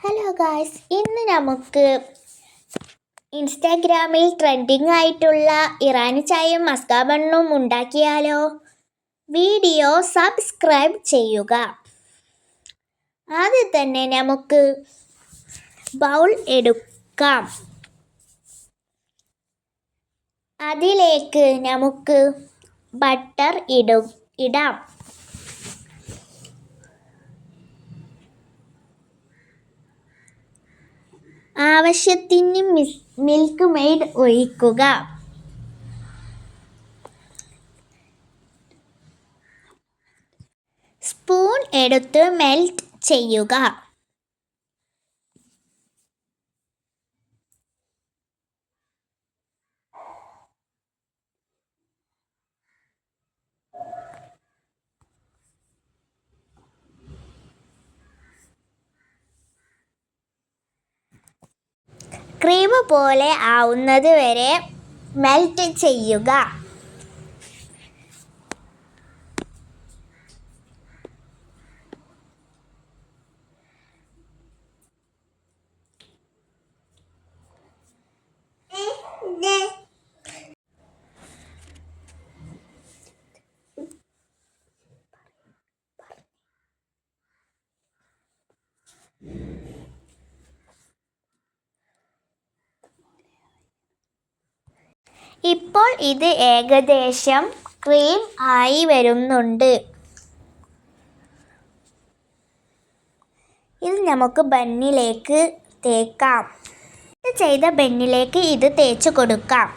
Hello guys, ഇന്ന് നമുക്ക് ഇൻസ്റ്റാഗ്രാമിൽ ട്രെൻഡിങ് ആയിട്ടുള്ള ഇറാനി ചായയും മസ്കാ ബണ്ണും ഉണ്ടാക്കിയാലോ? വീഡിയോ സബ്സ്ക്രൈബ് ചെയ്യുക. ആദ്യം തന്നെ നമുക്ക് ബൗൾ എടുക്കാം. അതിലേക്ക് നമുക്ക് ബട്ടർ ഇടാം. ആവശ്യത്തിന് മിൽക്ക് മെയ്ഡ് ഒഴിക്കുക. സ്പൂൺ എടുത്ത് മെൽറ്റ് ചെയ്യുക. ക്രീം പോലെ ആവുന്നത് വരെ മെൽറ്റ് ചെയ്യുക. ഇപ്പോൾ ഇത് ഏകദേശം ക്രീം ആയി വരുന്നുണ്ട്. ഇത് നമുക്ക് ബണ്ണിലേക്ക് തേക്കാം. ചെയ്ത ബണ്ണിലേക്ക് ഇത് തേച്ച് കൊടുക്കാം.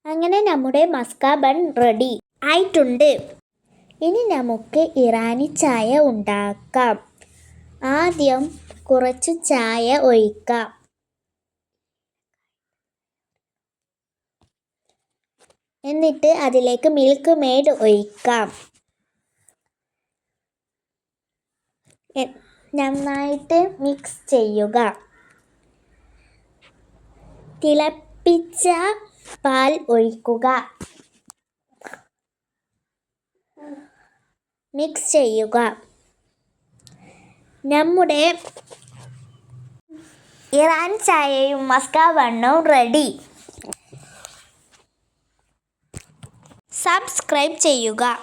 അങ്ങനെ നമ്മുടെ മസ്കാ ബൺ റെഡി ആയിട്ടുണ്ട്. ഇനി നമുക്ക് ഇറാനി ചായ ഉണ്ടാക്കാം. ആദ്യം കുറച്ച് ചായ ഒഴിക്കാം. എന്നിട്ട് അതിലേക്ക് മിൽക്ക് മെയ്ഡ് ഒഴിക്കാം. നന്നായിട്ട് മിക്സ് ചെയ്യുക. തിളപ്പിച്ച പാൽ ഒഴിക്കുക. മിക്സ് ചെയ്യുക. നമ്മുടെ ഇറാനി ചായയും മസ്കാ ബണ്ണും റെഡി. സബ്സ്ക്രൈബ് ചെയ്യുക.